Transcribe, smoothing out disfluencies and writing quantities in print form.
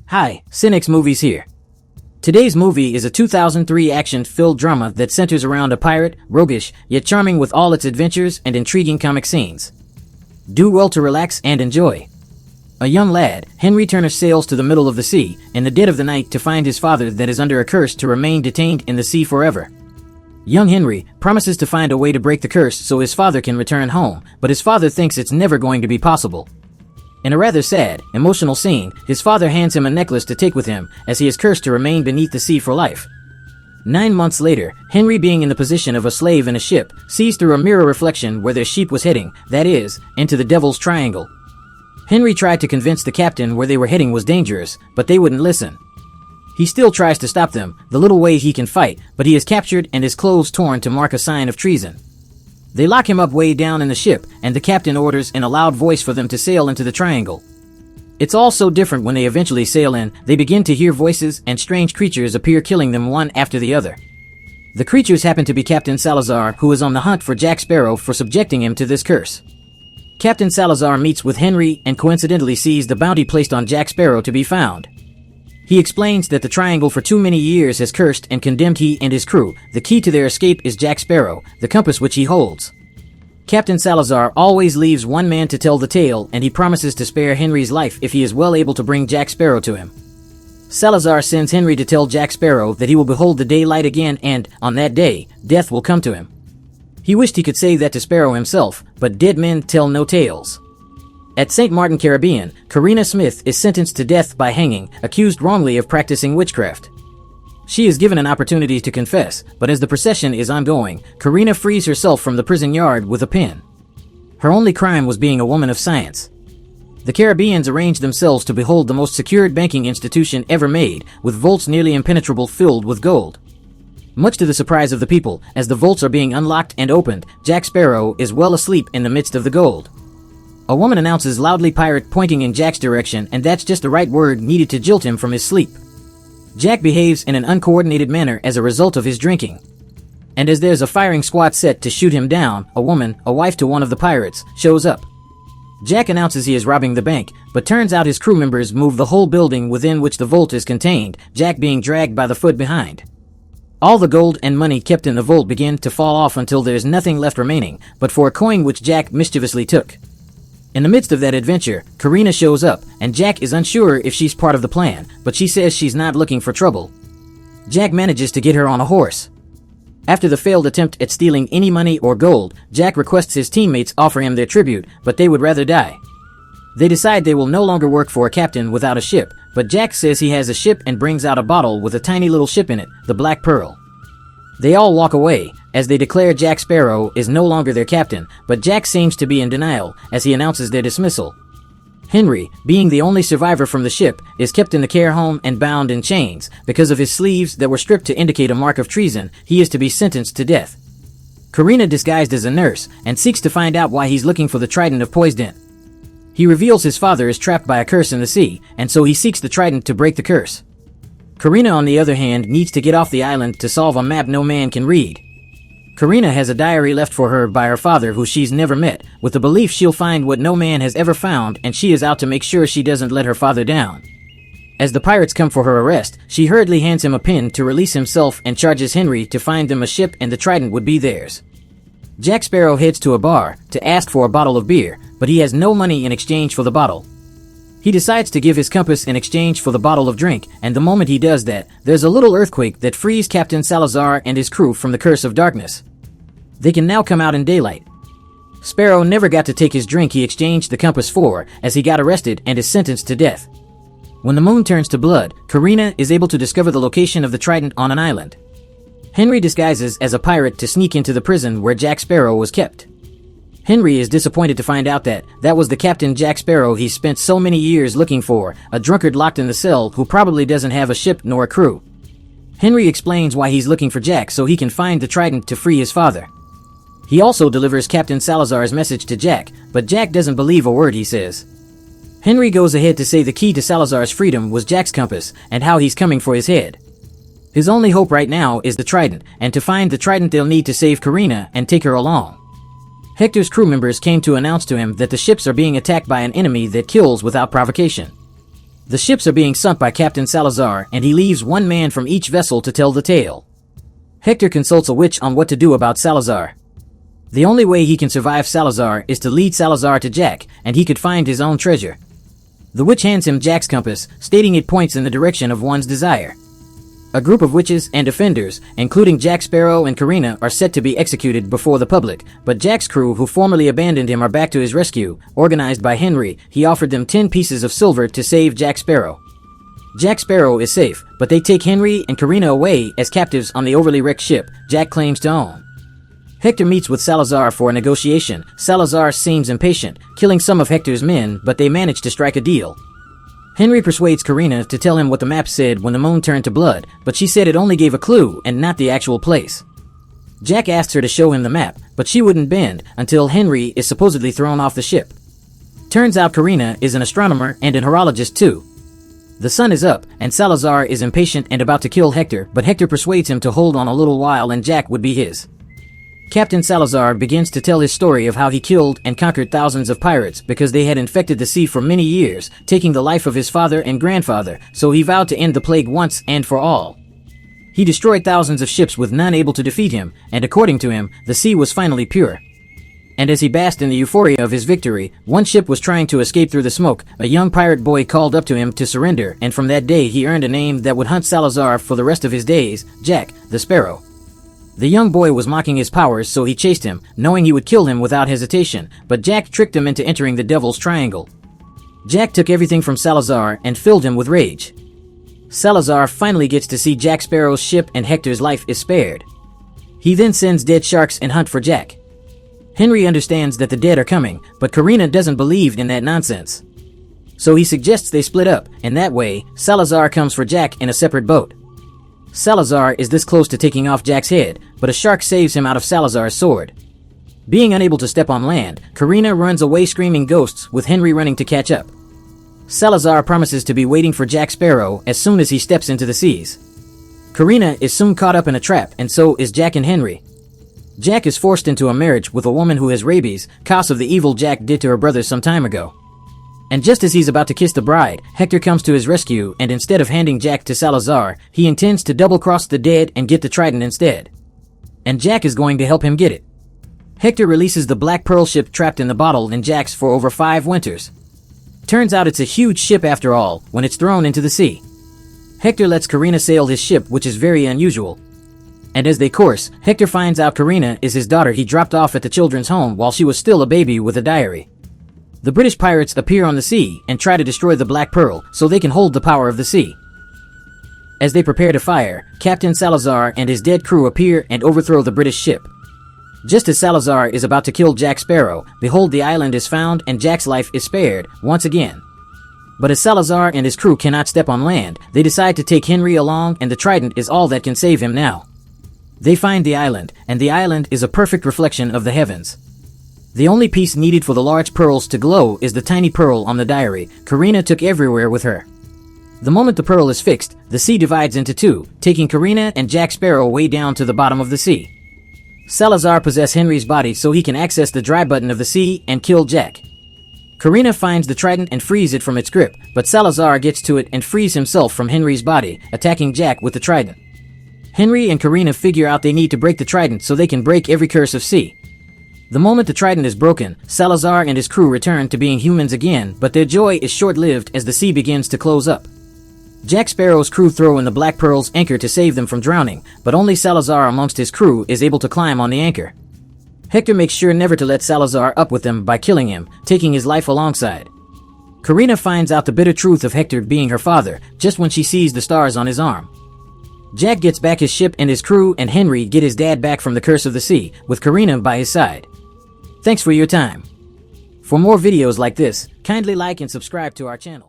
Hi, Cynics Movies here. Today's movie is a 2003 action-filled drama that centers around a pirate, roguish, yet charming with all its adventures and intriguing comic scenes. Do well to relax and enjoy. A young lad, Henry Turner, sails to the middle of the sea in the dead of the night to find his father that is under a curse to remain detained in the sea forever. Young Henry promises to find a way to break the curse so his father can return home, but his father thinks it's never going to be possible. In a rather sad, emotional scene, his father hands him a necklace to take with him, as he is cursed to remain beneath the sea for life. 9 months later, Henry, being in the position of a slave in a ship, sees through a mirror reflection where their ship was heading, that is, into the Devil's Triangle. Henry tried to convince the captain where they were heading was dangerous, but they wouldn't listen. He still tries to stop them, the little way he can fight, but he is captured and his clothes torn to mark a sign of treason. They lock him up way down in the ship, and the captain orders in a loud voice for them to sail into the triangle. It's all so different when they eventually sail in. They begin to hear voices and strange creatures appear, killing them one after the other. The creatures happen to be Captain Salazar, who is on the hunt for Jack Sparrow for subjecting him to this curse. Captain Salazar meets with Henry and coincidentally sees the bounty placed on Jack Sparrow to be found. He explains that the triangle for too many years has cursed and condemned he and his crew. The key to their escape is Jack Sparrow, the compass which he holds. Captain Salazar always leaves one man to tell the tale, and he promises to spare Henry's life if he is well able to bring Jack Sparrow to him. Salazar sends Henry to tell Jack Sparrow that he will behold the daylight again, and, on that day, death will come to him. He wished he could say that to Sparrow himself, but dead men tell no tales. At St. Martin, Caribbean, Karina Smith is sentenced to death by hanging, accused wrongly of practicing witchcraft. She is given an opportunity to confess, but as the procession is ongoing, Karina frees herself from the prison yard with a pen. Her only crime was being a woman of science. The Caribbeans arrange themselves to behold the most secured banking institution ever made, with vaults nearly impenetrable filled with gold. Much to the surprise of the people, as the vaults are being unlocked and opened, Jack Sparrow is well asleep in the midst of the gold. A woman announces loudly, "Pirate," pointing in Jack's direction, and that's just the right word needed to jolt him from his sleep. Jack behaves in an uncoordinated manner as a result of his drinking. And as there's a firing squad set to shoot him down, a woman, a wife to one of the pirates, shows up. Jack announces he is robbing the bank, but turns out his crew members move the whole building within which the vault is contained, Jack being dragged by the foot behind. All the gold and money kept in the vault begin to fall off until there's nothing left remaining, but for a coin which Jack mischievously took. In the midst of that adventure, Karina shows up, and Jack is unsure if she's part of the plan, but she says she's not looking for trouble. Jack manages to get her on a horse. After the failed attempt at stealing any money or gold, Jack requests his teammates offer him their tribute, but they would rather die. They decide they will no longer work for a captain without a ship, but Jack says he has a ship and brings out a bottle with a tiny little ship in it, the Black Pearl. They all walk away, as they declare Jack Sparrow is no longer their captain, but Jack seems to be in denial, as he announces their dismissal. Henry, being the only survivor from the ship, is kept in the care home and bound in chains. Because of his sleeves that were stripped to indicate a mark of treason, he is to be sentenced to death. Karina, disguised as a nurse, and seeks to find out why he's looking for the Trident of Poseidon. He reveals his father is trapped by a curse in the sea, and so he seeks the Trident to break the curse. Karina, on the other hand, needs to get off the island to solve a map no man can read. Karina has a diary left for her by her father who she's never met, with the belief she'll find what no man has ever found, and she is out to make sure she doesn't let her father down. As the pirates come for her arrest, she hurriedly hands him a pin to release himself and charges Henry to find them a ship and the Trident would be theirs. Jack Sparrow heads to a bar to ask for a bottle of beer, but he has no money in exchange for the bottle. He decides to give his compass in exchange for the bottle of drink, and the moment he does that, there's a little earthquake that frees Captain Salazar and his crew from the curse of darkness. They can now come out in daylight. Sparrow never got to take his drink he exchanged the compass for, as he got arrested and is sentenced to death. When the moon turns to blood, Karina is able to discover the location of the Trident on an island. Henry disguises as a pirate to sneak into the prison where Jack Sparrow was kept. Henry is disappointed to find out that was the Captain Jack Sparrow he spent so many years looking for, a drunkard locked in the cell who probably doesn't have a ship nor a crew. Henry explains why he's looking for Jack so he can find the Trident to free his father. He also delivers Captain Salazar's message to Jack, but Jack doesn't believe a word he says. Henry goes ahead to say the key to Salazar's freedom was Jack's compass, and how he's coming for his head. His only hope right now is the Trident, and to find the Trident they'll need to save Karina and take her along. Hector's crew members came to announce to him that the ships are being attacked by an enemy that kills without provocation. The ships are being sunk by Captain Salazar, and he leaves one man from each vessel to tell the tale. Hector consults a witch on what to do about Salazar. The only way he can survive Salazar is to lead Salazar to Jack, and he could find his own treasure. The witch hands him Jack's compass, stating it points in the direction of one's desire. A group of witches and offenders, including Jack Sparrow and Karina, are set to be executed before the public, but Jack's crew, who formerly abandoned him, are back to his rescue. Organized by Henry, he offered them 10 pieces of silver to save Jack Sparrow. Jack Sparrow is safe, but they take Henry and Karina away as captives on the overly wrecked ship Jack claims to own. Hector meets with Salazar for a negotiation. Salazar seems impatient, killing some of Hector's men, but they manage to strike a deal. Henry persuades Karina to tell him what the map said when the moon turned to blood, but she said it only gave a clue and not the actual place. Jack asks her to show him the map, but she wouldn't bend until Henry is supposedly thrown off the ship. Turns out Karina is an astronomer and an horologist too. The sun is up, and Salazar is impatient and about to kill Hector, but Hector persuades him to hold on a little while and Jack would be his. Captain Salazar begins to tell his story of how he killed and conquered thousands of pirates because they had infected the sea for many years, taking the life of his father and grandfather, so he vowed to end the plague once and for all. He destroyed thousands of ships with none able to defeat him, and according to him, the sea was finally pure. And as he basked in the euphoria of his victory, one ship was trying to escape through the smoke. A young pirate boy called up to him to surrender, and from that day he earned a name that would hunt Salazar for the rest of his days, Jack the Sparrow. The young boy was mocking his powers, so he chased him, knowing he would kill him without hesitation, but Jack tricked him into entering the Devil's Triangle. Jack took everything from Salazar and filled him with rage. Salazar finally gets to see Jack Sparrow's ship and Hector's life is spared. He then sends dead sharks and hunt for Jack. Henry understands that the dead are coming, but Karina doesn't believe in that nonsense. So he suggests they split up, and that way, Salazar comes for Jack in a separate boat. Salazar is this close to taking off Jack's head, but a shark saves him out of Salazar's sword. Being unable to step on land, Karina runs away screaming ghosts, with Henry running to catch up. Salazar promises to be waiting for Jack Sparrow as soon as he steps into the seas. Karina is soon caught up in a trap, and so is Jack and Henry. Jack is forced into a marriage with a woman who has rabies, cause of the evil Jack did to her brother some time ago. And just as he's about to kiss the bride, Hector comes to his rescue, and instead of handing Jack to Salazar, he intends to double-cross the dead and get the Trident instead. And Jack is going to help him get it. Hector releases the Black Pearl ship trapped in the bottle in Jack's for over 5 winters. Turns out it's a huge ship after all, when it's thrown into the sea. Hector lets Karina sail his ship, which is very unusual. And as they course, Hector finds out Karina is his daughter he dropped off at the children's home while she was still a baby with a diary. The British pirates appear on the sea and try to destroy the Black Pearl so they can hold the power of the sea. As they prepare to fire, Captain Salazar and his dead crew appear and overthrow the British ship. Just as Salazar is about to kill Jack Sparrow, behold, the island is found and Jack's life is spared once again. But as Salazar and his crew cannot step on land, they decide to take Henry along, and the Trident is all that can save him now. They find the island, and the island is a perfect reflection of the heavens. The only piece needed for the large pearls to glow is the tiny pearl on the diary Karina took everywhere with her. The moment the pearl is fixed, the sea divides into 2, taking Karina and Jack Sparrow way down to the bottom of the sea. Salazar possesses Henry's body so he can access the dry button of the sea and kill Jack. Karina finds the Trident and frees it from its grip, but Salazar gets to it and frees himself from Henry's body, attacking Jack with the Trident. Henry and Karina figure out they need to break the Trident so they can break every curse of sea. The moment the Trident is broken, Salazar and his crew return to being humans again, but their joy is short-lived as the sea begins to close up. Jack Sparrow's crew throw in the Black Pearl's anchor to save them from drowning, but only Salazar amongst his crew is able to climb on the anchor. Hector makes sure never to let Salazar up with them by killing him, taking his life alongside. Karina finds out the bitter truth of Hector being her father, just when she sees the stars on his arm. Jack gets back his ship and his crew, and Henry get his dad back from the curse of the sea, with Karina by his side. Thanks for your time. For more videos like this, kindly like and subscribe to our channel.